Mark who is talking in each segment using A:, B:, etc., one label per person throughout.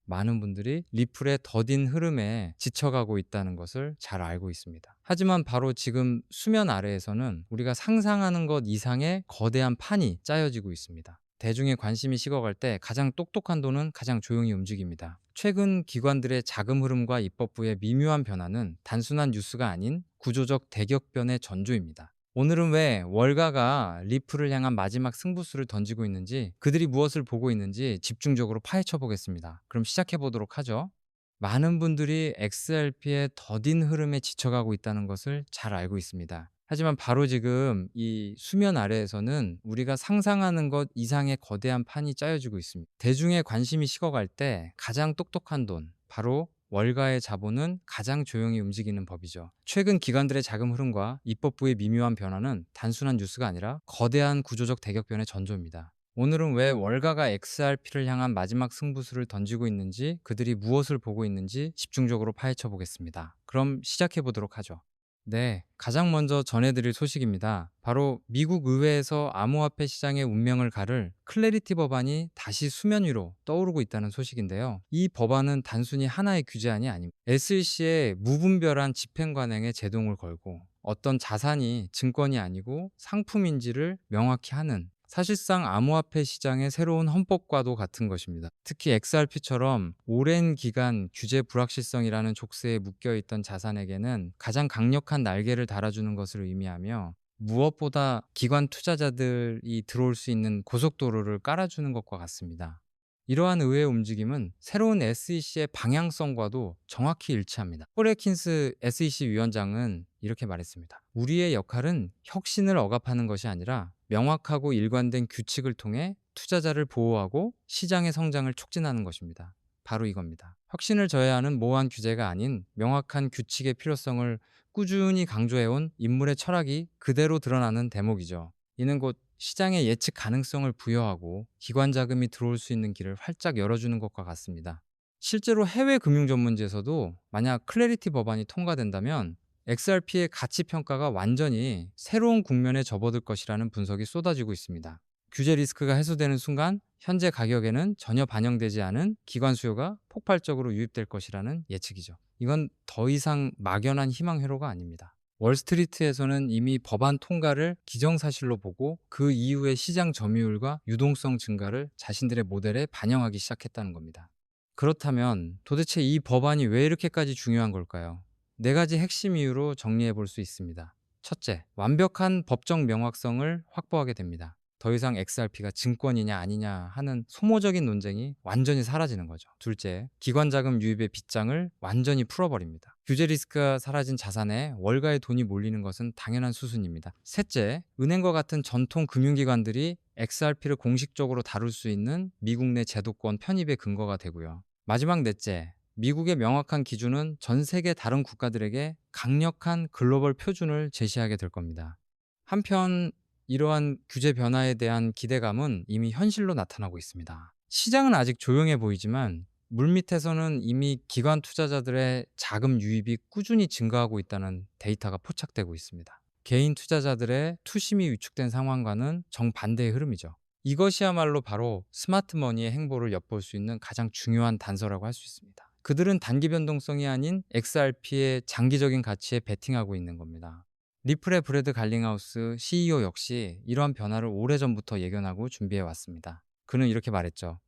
A: 많은 분들이 리플의 더딘 흐름에 지쳐가고 있다는 것을 잘 알고 있습니다. 하지만 바로 지금 수면 아래에서는 우리가 상상하는 것 이상의 거대한 판이 짜여지고 있습니다. 대중의 관심이 식어갈 때 가장 똑똑한 돈은 가장 조용히 움직입니다. 최근 기관들의 자금 흐름과 입법부의 미묘한 변화는 단순한 뉴스가 아닌 구조적 대격변의 전조입니다. 오늘은 왜 월가가 리플을 향한 마지막 승부수를 던지고 있는지, 그들이 무엇을 보고 있는지 집중적으로 파헤쳐 보겠습니다. 그럼 시작해 보도록 하죠. 많은 분들이 XRP의 더딘 흐름에 지쳐가고 있다는 것을 잘 알고 있습니다. 하지만 바로 지금 이 수면 아래에서는 우리가 상상하는 것 이상의 거대한 판이 짜여지고 있습니다. 대중의 관심이 식어갈 때 가장 똑똑한 돈, 바로 월가의 자본은 가장 조용히 움직이는 법이죠. 최근 기관들의 자금 흐름과 입법부의 미묘한 변화는 단순한 뉴스가 아니라 거대한 구조적 대격변의 전조입니다. 오늘은 왜 월가가 XRP를 향한 마지막 승부수를 던지고 있는지, 그들이 무엇을 보고 있는지 집중적으로 파헤쳐 보겠습니다. 그럼 시작해 보도록 하죠. 네, 가장 먼저 전해드릴 소식입니다. 바로 미국 의회에서 암호화폐 시장의 운명을 가를 클래리티 법안이 다시 수면 위로 떠오르고 있다는 소식인데요. 이 법안은 단순히 하나의 규제안이 아닙니다. SEC의 무분별한 집행관행에 제동을 걸고 어떤 자산이 증권이 아니고 상품인지를 명확히 하는, 사실상 암호화폐 시장의 새로운 헌법과도 같은 것입니다. 특히 XRP처럼 오랜 기간 규제 불확실성이라는 족쇄에 묶여있던 자산에게는 가장 강력한 날개를 달아주는 것을 의미하며, 무엇보다 기관 투자자들이 들어올 수 있는 고속도로를 깔아주는 것과 같습니다. 이러한 의회 움직임은 새로운 SEC의 방향성과도 정확히 일치합니다. 폴 에킨스 SEC 위원장은 이렇게 말했습니다. 우리의 역할은 혁신을 억압하는 것이 아니라 명확하고 일관된 규칙을 통해 투자자를 보호하고 시장의 성장을 촉진하는 것입니다. 바로 이겁니다. 혁신을 저해하는 모호한 규제가 아닌 명확한 규칙의 필요성을 꾸준히 강조해온 인물의 철학이 그대로 드러나는 대목이죠. 이는 곧 시장의 예측 가능성을 부여하고 기관 자금이 들어올 수 있는 길을 활짝 열어주는 것과 같습니다. 실제로 해외 금융 전문지에서도 만약 클래리티 법안이 통과된다면 XRP의 가치 평가가 완전히 새로운 국면에 접어들 것이라는 분석이 쏟아지고 있습니다. 규제 리스크가 해소되는 순간 현재 가격에는 전혀 반영되지 않은 기관 수요가 폭발적으로 유입될 것이라는 예측이죠. 이건 더 이상 막연한 희망 회로가 아닙니다. 월스트리트에서는 이미 법안 통과를 기정사실로 보고 그 이후의 시장 점유율과 유동성 증가를 자신들의 모델에 반영하기 시작했다는 겁니다. 그렇다면 도대체 이 법안이 왜 이렇게까지 중요한 걸까요? 네 가지 핵심 이유로 정리해 볼 수 있습니다. 첫째, 완벽한 법적 명확성을 확보하게 됩니다. 더 이상 XRP가 증권이냐 아니냐 하는 소모적인 논쟁이 완전히 사라지는 거죠. 둘째, 기관 자금 유입의 빗장을 완전히 풀어버립니다. 규제 리스크가 사라진 자산에 월가의 돈이 몰리는 것은 당연한 수순입니다. 셋째, 은행과 같은 전통 금융기관들이 XRP를 공식적으로 다룰 수 있는 미국 내 제도권 편입의 근거가 되고요. 마지막 넷째, 미국의 명확한 기준은 전 세계 다른 국가들에게 강력한 글로벌 표준을 제시하게 될 겁니다. 한편 이러한 규제 변화에 대한 기대감은 이미 현실로 나타나고 있습니다. 시장은 아직 조용해 보이지만 물밑에서는 이미 기관 투자자들의 자금 유입이 꾸준히 증가하고 있다는 데이터가 포착되고 있습니다. 개인 투자자들의 투심이 위축된 상황과는 정반대의 흐름이죠. 이것이야말로 바로 스마트 머니의 행보를 엿볼 수 있는 가장 중요한 단서라고 할 수 있습니다. 그들은 단기 변동성이 아닌 XRP의 장기적인 가치에 베팅하고 있는 겁니다. 리플의 브래드 갈링하우스 CEO 역시 이러한 변화를 오래전부터 예견하고 준비해 왔습니다. 그는 이렇게 말했죠.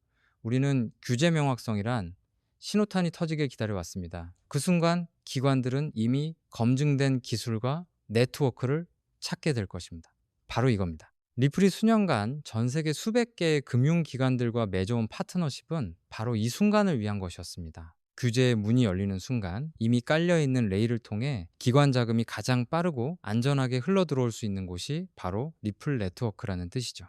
A: 우리는 규제 명확성이란 신호탄이 터지길 기다려왔습니다. 그 순간 기관들은 이미 검증된 기술과 네트워크를 찾게 될 것입니다. 바로 이겁니다. 리플이 수년간 전 세계 수백 개의 금융기관들과 맺어온 파트너십은 바로 이 순간을 위한 것이었습니다. 규제의 문이 열리는 순간 이미 깔려있는 레일을 통해 기관 자금이 가장 빠르고 안전하게 흘러들어올 수 있는 곳이 바로 리플 네트워크라는 뜻이죠.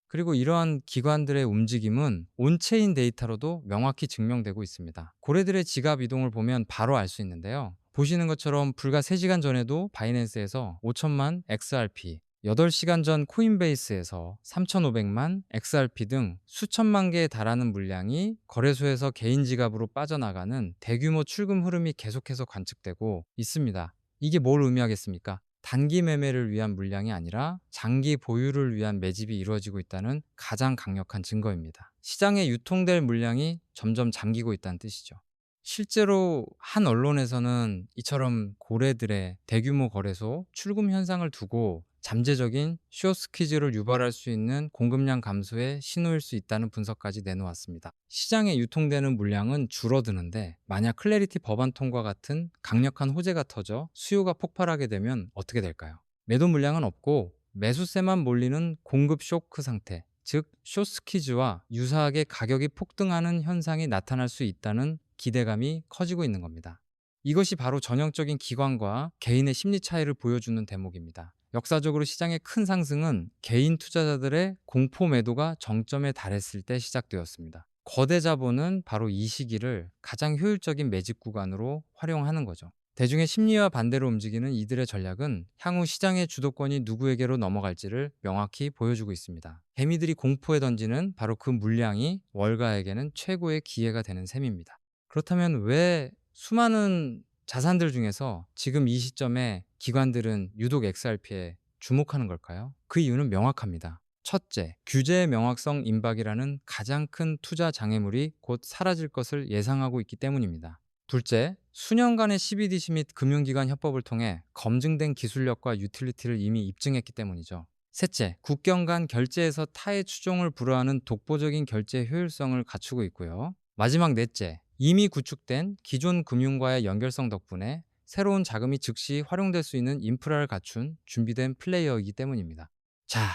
A: 그리고 이러한 기관들의 움직임은 온체인 데이터로도 명확히 증명되고 있습니다. 고래들의 지갑 이동을 보면 바로 알 수 있는데요. 보시는 것처럼 불과 3시간 전에도 바이낸스에서 5천만 XRP, 8시간 전 코인베이스에서 3,500만 XRP 등 수천만 개에 달하는 물량이 거래소에서 개인 지갑으로 빠져나가는 대규모 출금 흐름이 계속해서 관측되고 있습니다. 이게 뭘 의미하겠습니까? 단기 매매를 위한 물량이 아니라 장기 보유를 위한 매집이 이루어지고 있다는 가장 강력한 증거입니다. 시장에 유통될 물량이 점점 잠기고 있다는 뜻이죠. 실제로 한 언론에서는 이처럼 고래들의 대규모 거래소 출금 현상을 두고 잠재적인 숏스퀴즈를 유발할 수 있는 공급량 감소의 신호일 수 있다는 분석까지 내놓았습니다. 시장에 유통되는 물량은 줄어드는데 만약 클래리티 법안 통과 같은 강력한 호재가 터져 수요가 폭발하게 되면 어떻게 될까요? 매도 물량은 없고 매수세만 몰리는 공급 쇼크 상태, 즉 숏스퀴즈와 유사하게 가격이 폭등하는 현상이 나타날 수 있다는 기대감이 커지고 있는 겁니다. 이것이 바로 전형적인 기관과 개인의 심리 차이를 보여주는 대목입니다. 역사적으로 시장의 큰 상승은 개인 투자자들의 공포 매도가 정점에 달했을 때 시작되었습니다. 거대 자본은 바로 이 시기를 가장 효율적인 매집 구간으로 활용하는 거죠. 대중의 심리와 반대로 움직이는 이들의 전략은 향후 시장의 주도권이 누구에게로 넘어갈지를 명확히 보여주고 있습니다. 개미들이 공포에 던지는 바로 그 물량이 월가에게는 최고의 기회가 되는 셈입니다. 그렇다면 왜 수많은 자산들 중에서 지금 이 시점에 기관들은 유독 XRP에 주목하는 걸까요? 그 이유는 명확합니다. 첫째, 규제의 명확성 임박이라는 가장 큰 투자 장애물이 곧 사라질 것을 예상하고 있기 때문입니다. 둘째, 수년간의 CBDC 및 금융기관 협업을 통해 검증된 기술력과 유틸리티를 이미 입증했기 때문이죠. 셋째, 국경 간 결제에서 타의 추종을 불허하는 독보적인 결제 효율성을 갖추고 있고요. 마지막 넷째, 이미 구축된 기존 금융과의 연결성 덕분에 새로운 자금이 즉시 활용될 수 있는 인프라를 갖춘 준비된 플레이어이기 때문입니다. 자,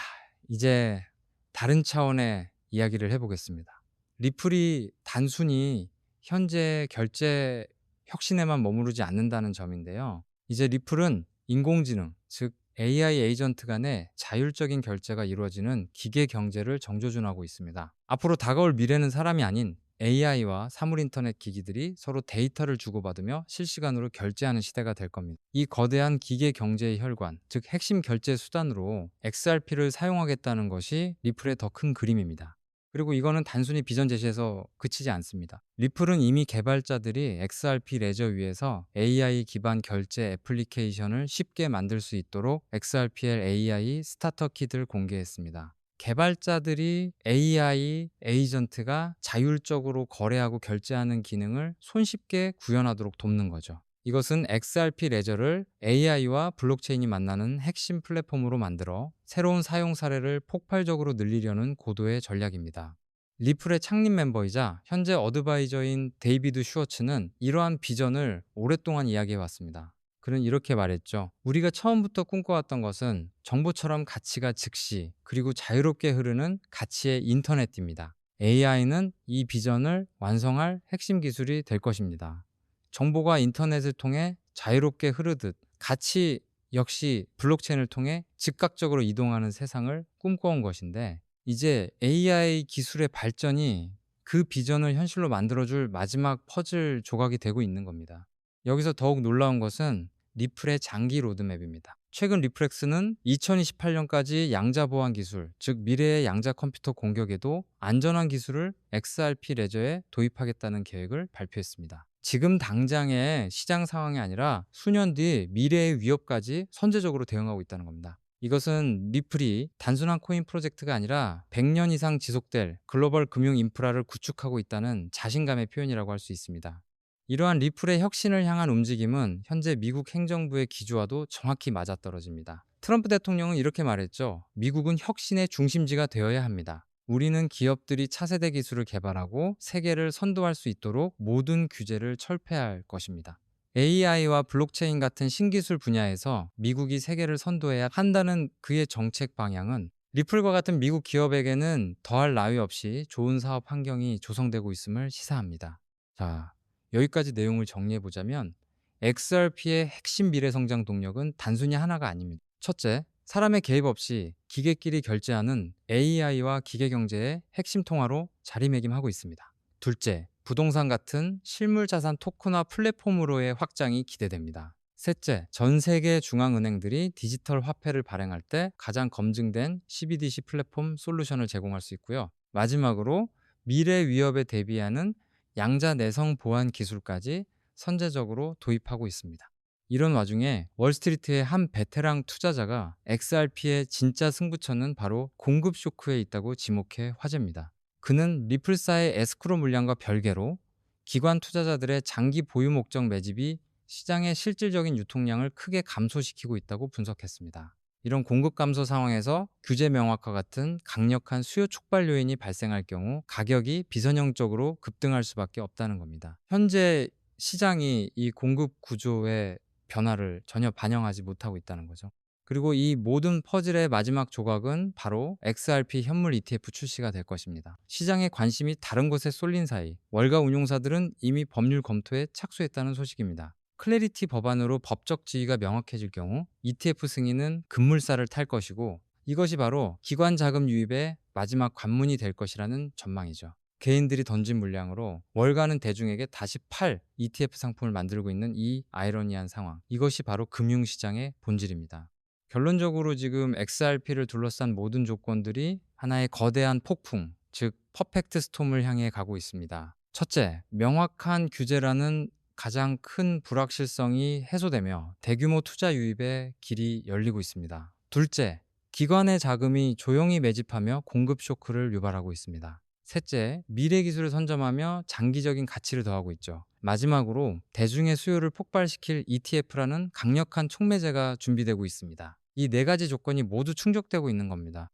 A: 이제 다른 차원의 이야기를 해보겠습니다. 리플이 단순히 현재 결제 혁신에만 머무르지 않는다는 점인데요. 이제 리플은 인공지능, 즉 AI 에이전트 간의 자율적인 결제가 이루어지는 기계 경제를 정조준하고 있습니다. 앞으로 다가올 미래는 사람이 아닌 AI와 사물인터넷 기기들이 서로 데이터를 주고받으며 실시간으로 결제하는 시대가 될 겁니다. 이 거대한 기계 경제의 혈관, 즉 핵심 결제 수단으로 XRP를 사용하겠다는 것이 리플의 더 큰 그림입니다. 그리고 이거는 단순히 비전 제시에서 그치지 않습니다. 리플은 이미 개발자들이 XRP 레저 위에서 AI 기반 결제 애플리케이션을 쉽게 만들 수 있도록 XRPL AI 스타터 킷을 공개했습니다. 개발자들이 AI 에이전트가 자율적으로 거래하고 결제하는 기능을 손쉽게 구현하도록 돕는 거죠. 이것은 XRP 레저를 AI와 블록체인이 만나는 핵심 플랫폼으로 만들어 새로운 사용 사례를 폭발적으로 늘리려는 고도의 전략입니다. 리플의 창립 멤버이자 현재 어드바이저인 데이비드 슈워츠는 이러한 비전을 오랫동안 이야기해왔습니다. 그는 이렇게 말했죠. 우리가 처음부터 꿈꿔왔던 것은 정보처럼 가치가 즉시 그리고 자유롭게 흐르는 가치의 인터넷입니다. AI는 이 비전을 완성할 핵심 기술이 될 것입니다. 정보가 인터넷을 통해 자유롭게 흐르듯 가치 역시 블록체인을 통해 즉각적으로 이동하는 세상을 꿈꿔온 것인데 이제 AI 기술의 발전이 그 비전을 현실로 만들어줄 마지막 퍼즐 조각이 되고 있는 겁니다. 여기서 더욱 놀라운 것은 리플의 장기 로드맵입니다. 최근 리플렉스는 2028년까지 양자 보안 기술, 즉 미래의 양자 컴퓨터 공격에도 안전한 기술을 XRP 레저에 도입하겠다는 계획을 발표했습니다. 지금 당장의 시장 상황이 아니라 수년 뒤 미래의 위협까지 선제적으로 대응하고 있다는 겁니다. 이것은 리플이 단순한 코인 프로젝트가 아니라 100년 이상 지속될 글로벌 금융 인프라를 구축하고 있다는 자신감의 표현이라고 할 수 있습니다. 이러한 리플의 혁신을 향한 움직임은 현재 미국 행정부의 기조와도 정확히 맞아떨어집니다. 트럼프 대통령은 이렇게 말했죠. 미국은 혁신의 중심지가 되어야 합니다. 우리는 기업들이 차세대 기술을 개발하고 세계를 선도할 수 있도록 모든 규제를 철폐할 것입니다. AI와 블록체인 같은 신기술 분야에서 미국이 세계를 선도해야 한다는 그의 정책 방향은 리플과 같은 미국 기업에게는 더할 나위 없이 좋은 사업 환경이 조성되고 있음을 시사합니다. 자, 여기까지 내용을 정리해보자면 XRP의 핵심 미래 성장 동력은 단순히 하나가 아닙니다. 첫째, 사람의 개입 없이 기계끼리 결제하는 AI와 기계경제의 핵심 통화로 자리매김하고 있습니다. 둘째, 부동산 같은 실물자산 토큰화 플랫폼으로의 확장이 기대됩니다. 셋째, 전 세계 중앙은행들이 디지털 화폐를 발행할 때 가장 검증된 CBDC 플랫폼 솔루션을 제공할 수 있고요. 마지막으로 미래 위협에 대비하는 양자 내성 보안 기술까지 선제적으로 도입하고 있습니다. 이런 와중에 월스트리트의 한 베테랑 투자자가 XRP의 진짜 승부처는 바로 공급 쇼크에 있다고 지목해 화제입니다. 그는 리플사의 에스크로 물량과 별개로 기관 투자자들의 장기 보유 목적 매집이 시장의 실질적인 유통량을 크게 감소시키고 있다고 분석했습니다. 이런 공급 감소 상황에서 규제 명확화 같은 강력한 수요 촉발 요인이 발생할 경우 가격이 비선형적으로 급등할 수밖에 없다는 겁니다. 현재 시장이 이 공급 구조의 변화를 전혀 반영하지 못하고 있다는 거죠. 그리고 이 모든 퍼즐의 마지막 조각은 바로 XRP 현물 ETF 출시가 될 것입니다. 시장의 관심이 다른 곳에 쏠린 사이 월가 운용사들은 이미 법률 검토에 착수했다는 소식입니다. 클래리티 법안으로 법적 지위가 명확해질 경우 ETF 승인은 급물살을 탈 것이고, 이것이 바로 기관 자금 유입의 마지막 관문이 될 것이라는 전망이죠. 개인들이 던진 물량으로 월가는 대중에게 다시 팔 ETF 상품을 만들고 있는 이 아이러니한 상황, 이것이 바로 금융시장의 본질입니다. 결론적으로 지금 XRP를 둘러싼 모든 조건들이 하나의 거대한 폭풍, 즉 퍼펙트 스톰을 향해 가고 있습니다. 첫째, 명확한 규제라는 가장 큰 불확실성이 해소되며 대규모 투자 유입의 길이 열리고 있습니다. 둘째, 기관의 자금이 조용히 매집하며 공급 쇼크를 유발하고 있습니다. 셋째, 미래 기술을 선점하며 장기적인 가치를 더하고 있죠. 마지막으로 대중의 수요를 폭발시킬 ETF라는 강력한 촉매제가 준비되고 있습니다. 이 네 가지 조건이 모두 충족되고 있는 겁니다.